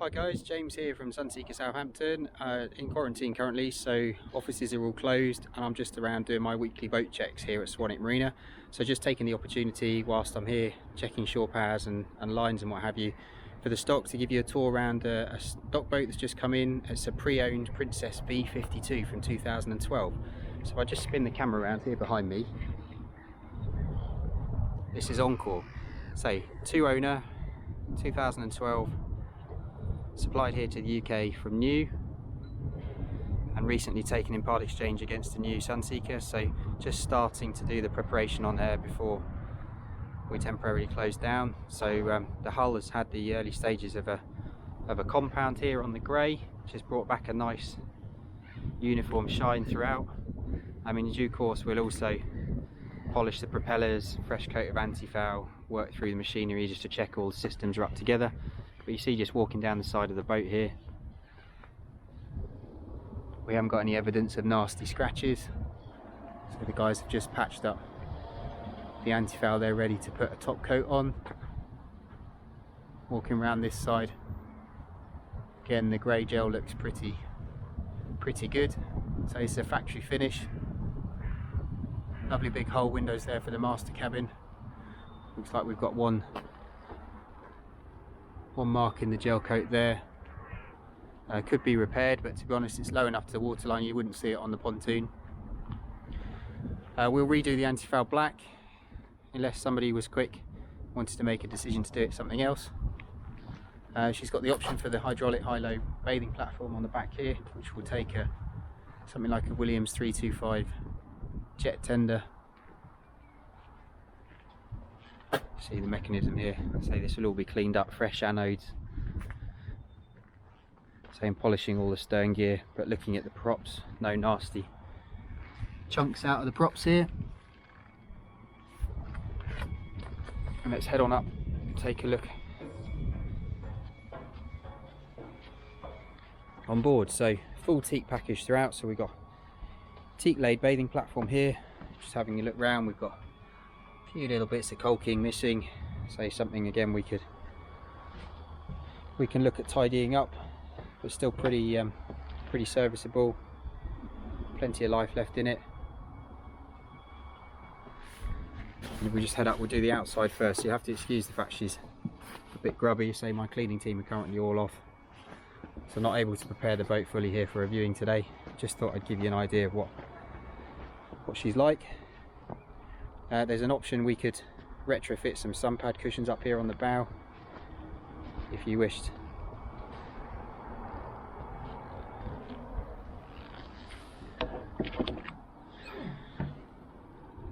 Hi guys, James here from Sunseeker Southampton, in quarantine currently, so offices are all closed and I'm just around doing my weekly boat checks here at Swanwick Marina. So just taking the opportunity whilst I'm here checking shore powers and lines and what have you for the stock to give you a tour around a stock boat that's just come in. It's a pre-owned Princess V52 from 2012. So if I just spin the camera around here behind me, this is Encore, so two owner, 2012. Supplied here to the UK from new and recently taken in part exchange against a new Sunseeker, so just starting to do the preparation on there before we temporarily close down. So the hull has had the early stages of a compound here on the grey, which has brought back a nice uniform shine throughout. In due course we'll also polish the propellers, fresh coat of anti-foul, work through the machinery just to check all the systems are up together. But you see, just walking down the side of the boat here, we haven't got any evidence of nasty scratches. So the guys have just patched up the anti-foul. They're ready to put a top coat on. Walking around this side, again the grey gel looks pretty good. So it's a factory finish. Lovely big hull windows there for the master cabin. Looks like we've got one mark in the gel coat there. Could be repaired, but to be honest it's low enough to the waterline you wouldn't see it on the pontoon. We'll redo the anti-foul black unless somebody was quick, wanted to make a decision to do it something else. She's got the option for the hydraulic high-low bathing platform on the back here, which will take something like a Williams 325 jet tender. See the mechanism here, so this will all be cleaned up, fresh anodes. So I'm polishing all the stern gear, but looking at the props, no nasty chunks out of the props here. And let's head on up and take a look on board. So full teak package throughout, so we've got teak laid bathing platform here. Just having a look round, we've got few little bits of caulking missing, so something again we can look at tidying up, but still pretty serviceable, plenty of life left in it. And if we just head up, we'll do the outside first. So you have to excuse the fact she's a bit grubby. So my cleaning team are currently all off, so not able to prepare the boat fully here for reviewing today. Just thought I'd give you an idea of what she's like. There's an option we could retrofit some sun pad cushions up here on the bow if you wished.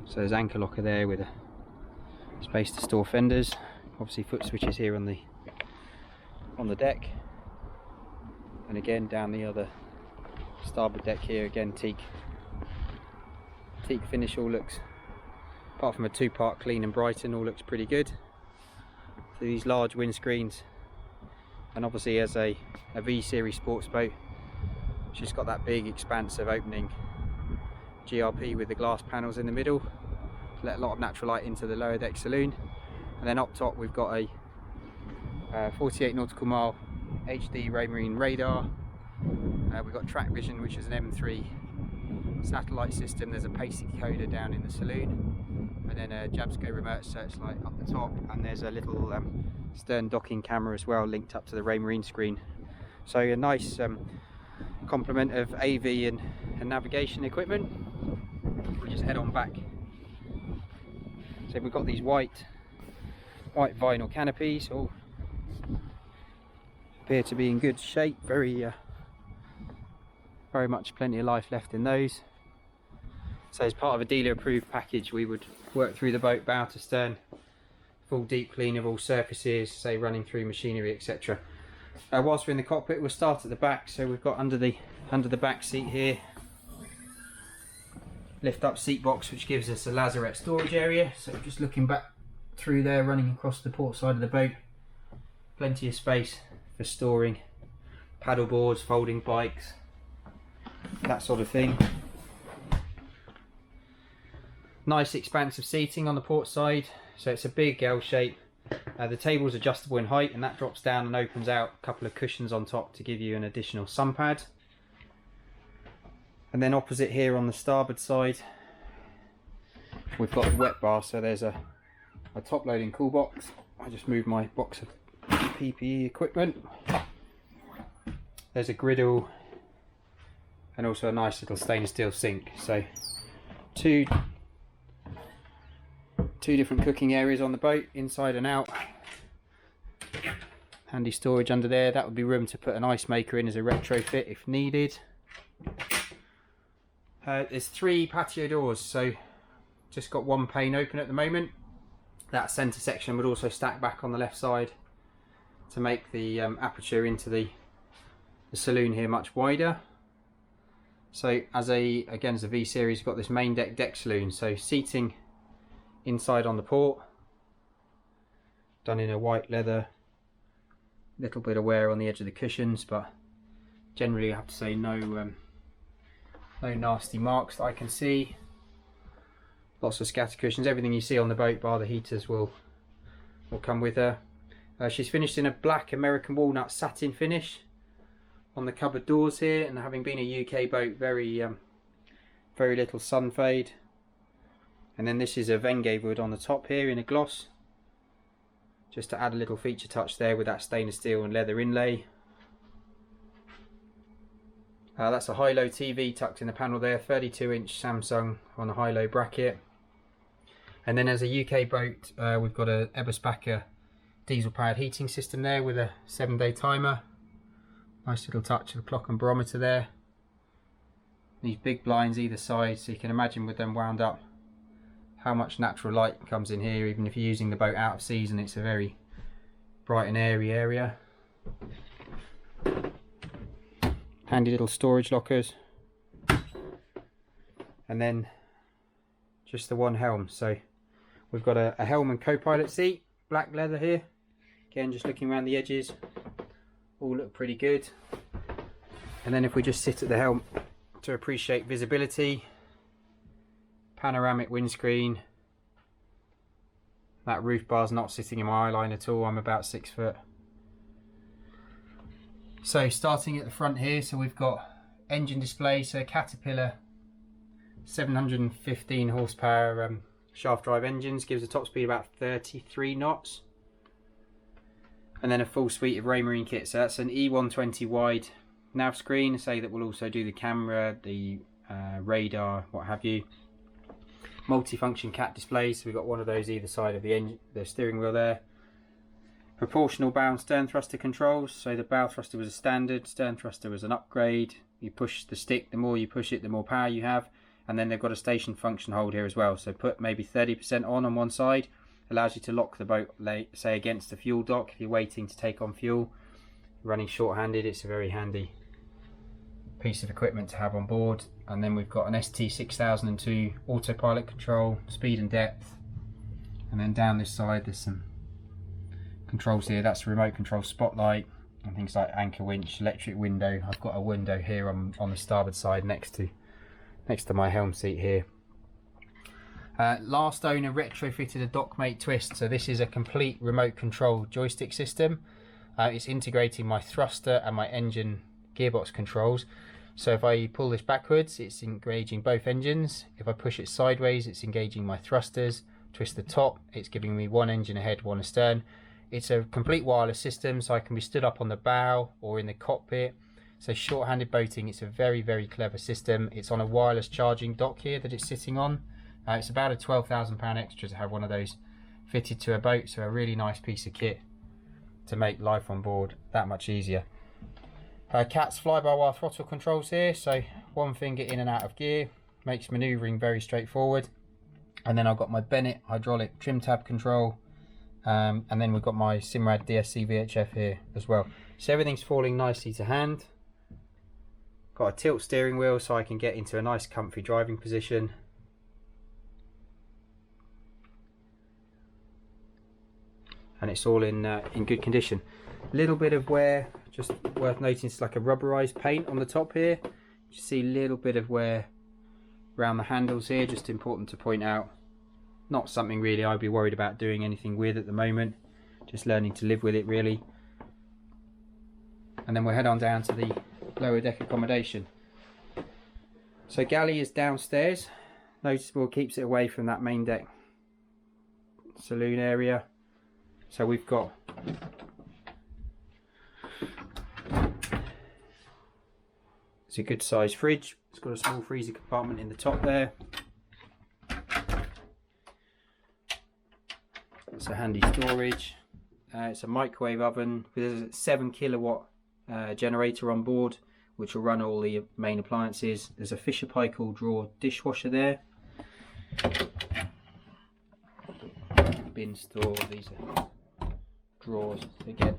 So there's anchor locker there with a space to store fenders, obviously foot switches here on the deck, and again down the other starboard deck here, again teak finish. All looks, apart from a two-part clean and brighten, all looks pretty good. So these large windscreens, and obviously as a V-series sports boat, she's got that big expansive opening GRP with the glass panels in the middle to let a lot of natural light into the lower deck saloon. And then up top we've got a 48 nautical mile HD Raymarine radar. We've got track vision, which is an M3 satellite system. There's a PACE decoder down in the saloon, and then a Jabsco remote searchlight up the top, and there's a little stern docking camera as well linked up to the Raymarine screen. So a nice complement of AV and navigation equipment. We'll just head on back. So we've got these white vinyl canopies, all appear to be in good shape, very much plenty of life left in those. So as part of a dealer approved package, we would work through the boat bow to stern, full deep clean of all surfaces, say running through machinery, etc. Whilst we're in the cockpit, we'll start at the back. So we've got under the back seat here, lift up seat box, which gives us a lazarette storage area. So just looking back through there, running across the port side of the boat, plenty of space for storing paddle boards, folding bikes, that sort of thing. Nice expansive seating on the port side, so it's a big L shape The table's adjustable in height, and that drops down and opens out a couple of cushions on top to give you an additional sun pad. And then opposite here on the starboard side, we've got a wet bar, so there's a top loading cool box. I just moved my box of PPE equipment. There's a griddle and also a nice little stainless steel sink. So two different cooking areas on the boat, inside and out. Handy storage under there. That would be room to put an ice maker in as a retrofit if needed. There's 3 patio doors, so just got one pane open at the moment. That centre section would also stack back on the left side to make the aperture into the saloon here much wider. So again as a V series, you've got this main deck saloon, so seating inside on the port, done in a white leather, little bit of wear on the edge of the cushions, but generally I have to say no nasty marks that I can see. Lots of scatter cushions. Everything you see on the boat bar the heaters will come with her. She's finished in a black American walnut satin finish on the cupboard doors here, and having been a UK boat, very little sun fade. And then this is a Vengay wood on the top here in a gloss, just to add a little feature touch there with that stainless steel and leather inlay. That's a high-low TV tucked in the panel there, 32-inch Samsung on a high-low bracket. And then as a UK boat, we've got a Eberspacher diesel-powered heating system there with a 7-day timer. Nice little touch of the clock and barometer there. These big blinds either side, so you can imagine with them wound up how much natural light comes in here. Even if you're using the boat out of season, it's a very bright and airy area. Handy little storage lockers, and then just the one helm. So we've got a helm and co-pilot seat, black leather here. Again, just looking around the edges, all look pretty good. And then if we just sit at the helm to appreciate visibility, panoramic windscreen. That roof bar's not sitting in my eye line at all. I'm about 6 foot. So starting at the front here, so we've got engine display, so Caterpillar 715 horsepower shaft drive engines, gives a top speed about 33 knots. And then a full suite of Raymarine kit, so that's an E120 wide nav screen, say that will also do the camera, the radar, what have you. Multi-function cat displays, so we've got one of those either side of the steering wheel there. Proportional bow and stern thruster controls, so the bow thruster was a standard, stern thruster was an upgrade. You push the stick, the more you push it, the more power you have. And then they've got a station function hold here as well, so put maybe 30% on one side, allows you to lock the boat, say against the fuel dock if you're waiting to take on fuel. Running short-handed, it's a very handy piece of equipment to have on board. And then we've got an ST6002 autopilot control, speed and depth. And then down this side there's some controls here. That's a remote control spotlight and things like anchor winch, electric window. I've got a window here on the starboard side next to my helm seat here. Last owner retrofitted a dockmate twist, so this is a complete remote control joystick system. It's integrating my thruster and my engine gearbox controls. So if I pull this backwards, it's engaging both engines. If I push it sideways, it's engaging my thrusters. Twist the top, it's giving me one engine ahead, one astern. It's a complete wireless system, so I can be stood up on the bow or in the cockpit. So short-handed boating, it's a very, very clever system. It's on a wireless charging dock here that it's sitting on. It's about a £12,000 extra to have one of those fitted to a boat, so a really nice piece of kit to make life on board that much easier. Cat's fly-by-wire throttle controls here, so one finger in and out of gear, makes manoeuvring very straightforward. And then I've got my Bennett hydraulic trim tab control, and then we've got my Simrad DSC VHF here as well. So everything's falling nicely to hand. Got a tilt steering wheel so I can get into a nice comfy driving position. And it's all in good condition. Little bit of wear, just worth noting, it's like a rubberized paint on the top here. You see a little bit of wear around the handles here, just important to point out. Not something really I'd be worried about doing anything with at the moment. just learning to live with it really. And then we'll head on down to the lower deck accommodation. So galley is downstairs, noticeable, keeps it away from that main deck saloon area. So we've got it's a good sized fridge. It's got a small freezer compartment in the top there. It's a handy storage. It's a microwave oven with a 7 kilowatt generator on board, which will run all the main appliances. There's a Fisher Paykel drawer dishwasher there. Bin store, these are drawers again.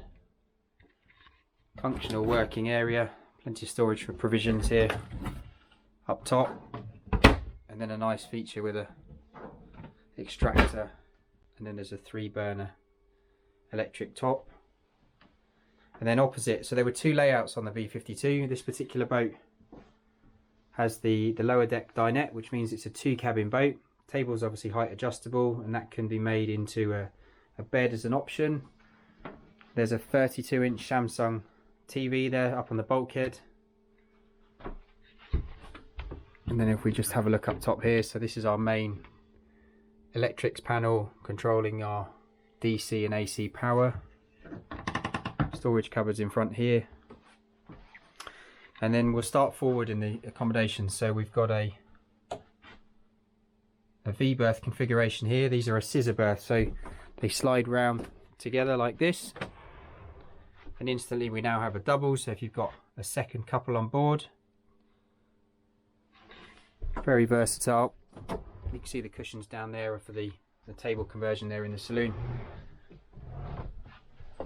Functional working area, plenty of storage for provisions here up top, and then a nice feature with a extractor, and then there's a 3-burner electric top. And then opposite, so there were 2 layouts on the V52. This particular boat has the lower deck dinette, which means it's a 2-cabin boat. Table's obviously height adjustable, and that can be made into a bed as an option. There's a 32-inch Samsung TV there up on the bulkhead. And then if we just have a look up top here, so this is our main electrics panel controlling our DC and AC power. Storage cupboards in front here. And then we'll start forward in the accommodation. So we've got a V-berth configuration here. These are a scissor berth, so they slide round together like this, and instantly we now have a double. So if you've got a second couple on board, very versatile. You can see the cushions down there for the table conversion there in the saloon.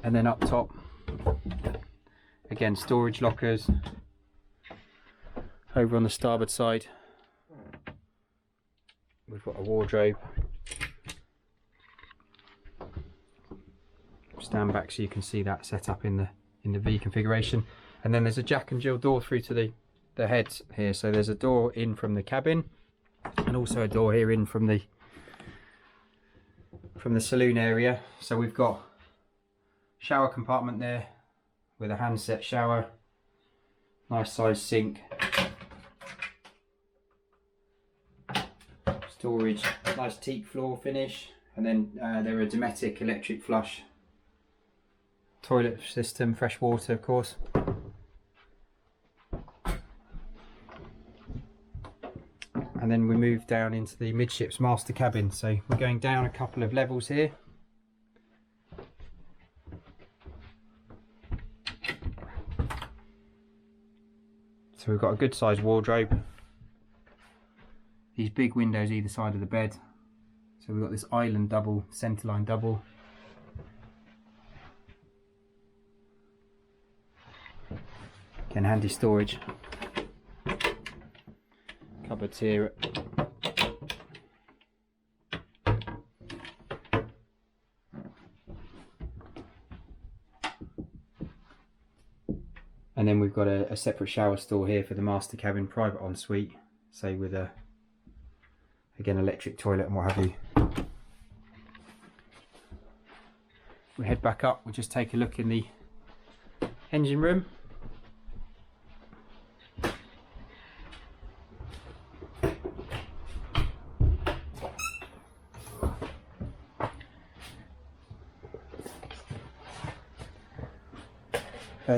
And then up top, again, storage lockers. Over on the starboard side, we've got a wardrobe. Stand back so you can see that set up in the V configuration. And then there's a Jack and Jill door through to the heads here. So there's a door in from the cabin, and also a door here in from the saloon area. So we've got shower compartment there with a handset shower, nice size sink, storage, nice teak floor finish, and then there are Dometic electric flush toilet system, fresh water of course. And then we move down into the midships master cabin. So we're going down a couple of levels here. So we've got a good sized wardrobe. These big windows either side of the bed. So we've got this island double, centerline double. Again, handy storage. Cupboards here. And then we've got a separate shower stall here for the master cabin, private ensuite, say with a, again, electric toilet and what have you. We head back up, we'll just take a look in the engine room.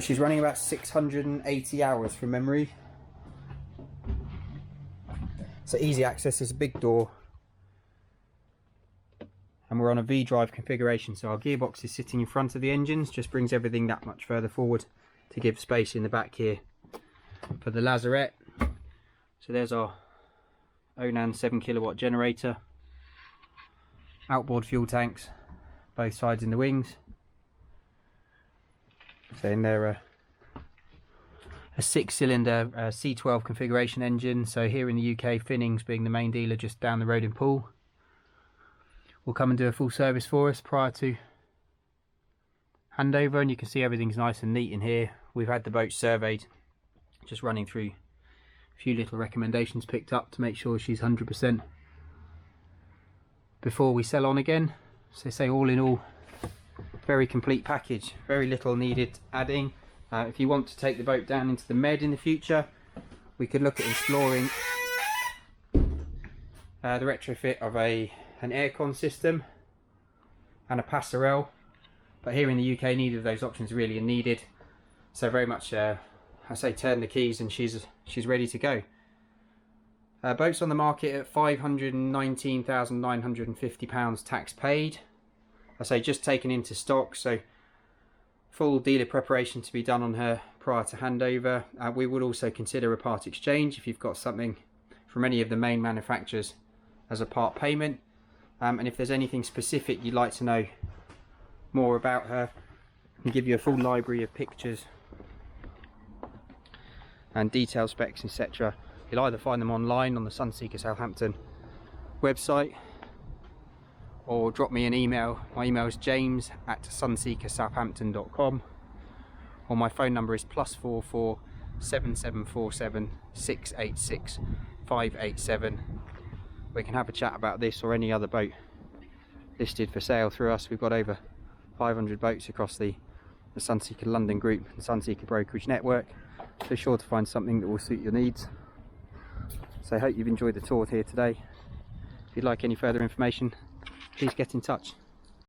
She's running about 680 hours from memory. So easy access, there's a big door. And we're on a V-drive configuration, so our gearbox is sitting in front of the engines, just brings everything that much further forward to give space in the back here for the lazarette. So there's our Onan 7 kilowatt generator. Outboard fuel tanks, both sides in the wings. So in there a 6-cylinder C12 configuration engine. So here in the UK, Finnings being the main dealer just down the road in Poole, will come and do a full service for us prior to handover, and you can see everything's nice and neat in here. We've had the boat surveyed, just running through a few little recommendations picked up to make sure she's 100% before we sell on again. So say all in all, very complete package, very little needed adding. If you want to take the boat down into the Med in the future, we could look at exploring the retrofit of an aircon system and a passerelle, but here in the UK neither of those options really are needed, so very much I say turn the keys and she's ready to go. Boats on the market at £519,950 tax paid. I say just taken into stock, so full dealer preparation to be done on her prior to handover. We would also consider a part exchange if you've got something from any of the main manufacturers as a part payment. And if there's anything specific you'd like to know more about her, I can give you a full library of pictures and detailed specs, etc. You'll either find them online on the Sunseeker Southampton website or drop me an email. My email is james@sunseekersouthampton.com, or my phone number is +44 7747 686 587. We can have a chat about this or any other boat listed for sale through us. We've got over 500 boats across the Sunseeker London Group and Sunseeker Brokerage network, so sure to find something that will suit your needs. So I hope you've enjoyed the tour here today. If you'd like any further information, please get in touch.